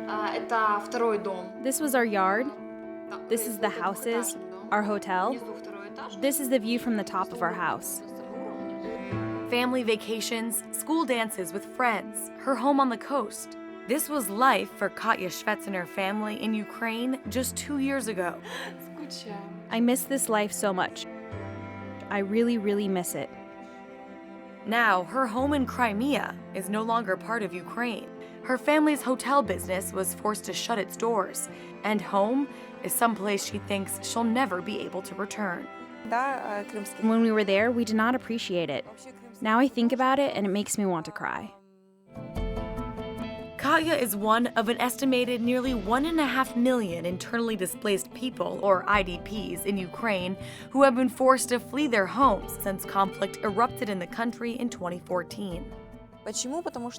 Это второй дом. This was our yard. This is the houses, our hotel. This is the view from the top of our house. Family vacations, school dances with friends, her home on the coast. This was life for Katya Shvets and her family in Ukraine just 2 years ago. I miss this life so much. I really, really miss it. Now, her home in Crimea is no longer part of Ukraine. Her family's hotel business was forced to shut its doors, and home is someplace she thinks she'll never be able to return. When we were there, we did not appreciate it. Now I think about it and it makes me want to cry. Katya is one of an estimated nearly 1.5 million internally displaced people, or IDPs, in Ukraine who have been forced to flee their homes since conflict erupted in the country in 2014.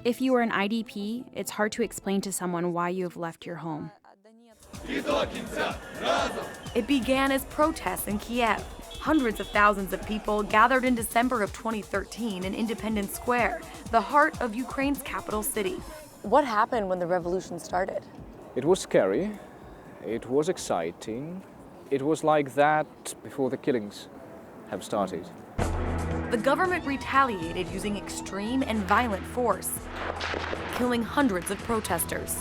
If you are an IDP, it's hard to explain to someone why you have left your home. It began as protests in Kiev. Hundreds of thousands of people gathered in December of 2013 in Independence Square, the heart of Ukraine's capital city. What happened when the revolution started? It was scary. It was exciting. It was like that before the killings have started. The government retaliated using extreme and violent force, killing hundreds of protesters.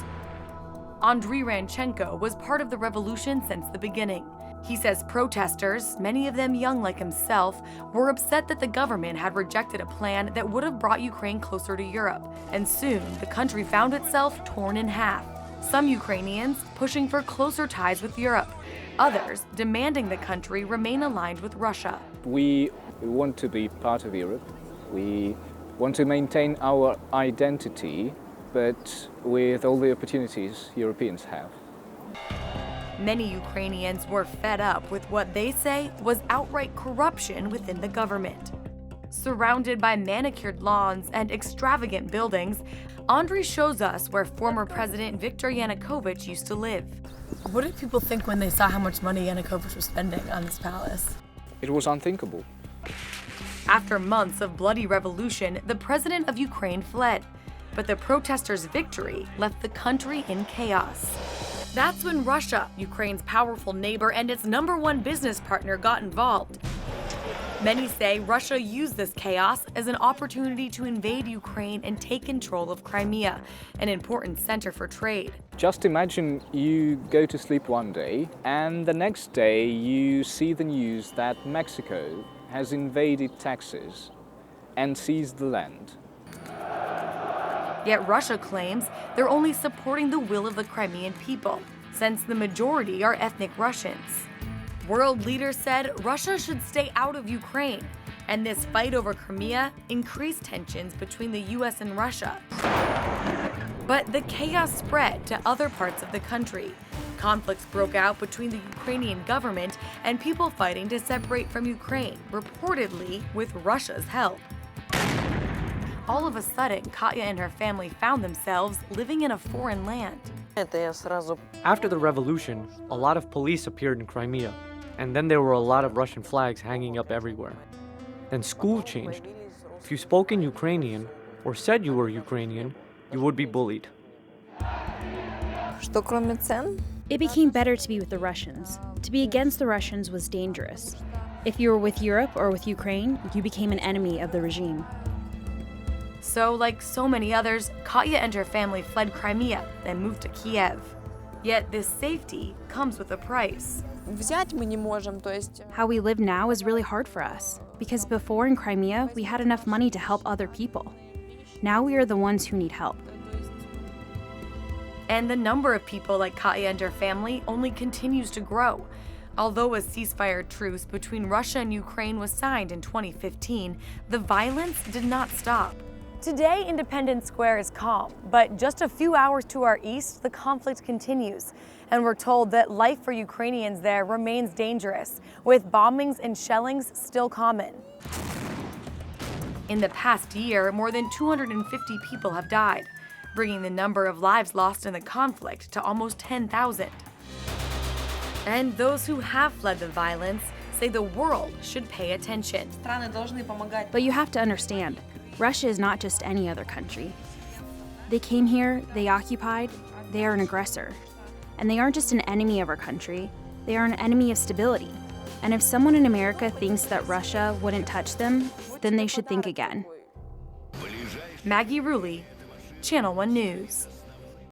Andriy Ranchenko was part of the revolution since the beginning. He says protesters, many of them young like himself, were upset that the government had rejected a plan that would have brought Ukraine closer to Europe, and soon the country found itself torn in half. Some Ukrainians pushing for closer ties with Europe, others demanding the country remain aligned with Russia. We want to be part of Europe. We want to maintain our identity, but with all the opportunities Europeans have. Many Ukrainians were fed up with what they say was outright corruption within the government. Surrounded by manicured lawns and extravagant buildings, Andriy shows us where former President Viktor Yanukovych used to live. What did people think when they saw how much money Yanukovych was spending on his palace? It was unthinkable. After months of bloody revolution, the president of Ukraine fled. But the protesters' victory left the country in chaos. That's when Russia, Ukraine's powerful neighbor and its #1 business partner, got involved. Many say Russia used this chaos as an opportunity to invade Ukraine and take control of Crimea, an important center for trade. Just imagine you go to sleep one day and the next day you see the news that Mexico has invaded Texas and seized the land. Yet Russia claims they're only supporting the will of the Crimean people, since the majority are ethnic Russians. World leaders said Russia should stay out of Ukraine, and this fight over Crimea increased tensions between the US and Russia. But the chaos spread to other parts of the country. Conflicts broke out between the Ukrainian government and people fighting to separate from Ukraine, reportedly with Russia's help. All of a sudden, Katya and her family found themselves living in a foreign land. After the revolution, a lot of police appeared in Crimea, and then there were a lot of Russian flags hanging up everywhere. Then school changed. If you spoke in Ukrainian or said you were Ukrainian, you would be bullied. It became better to be with the Russians. To be against the Russians was dangerous. If you were with Europe or with Ukraine, you became an enemy of the regime. So, like so many others, Katya and her family fled Crimea and moved to Kiev. Yet this safety comes with a price. How we live now is really hard for us, because before in Crimea, we had enough money to help other people. Now we are the ones who need help. And the number of people like Katya and her family only continues to grow. Although a ceasefire truce between Russia and Ukraine was signed in 2015, the violence did not stop. Today, Independence Square is calm, but just a few hours to our east, the conflict continues. And we're told that life for Ukrainians there remains dangerous, with bombings and shellings still common. In the past year, more than 250 people have died, bringing the number of lives lost in the conflict to almost 10,000. And those who have fled the violence say the world should pay attention. But you have to understand, Russia is not just any other country. They came here, they occupied, they are an aggressor. And they aren't just an enemy of our country, they are an enemy of stability. And if someone in America thinks that Russia wouldn't touch them, then they should think again. Maggie Rulli, Channel 1 News.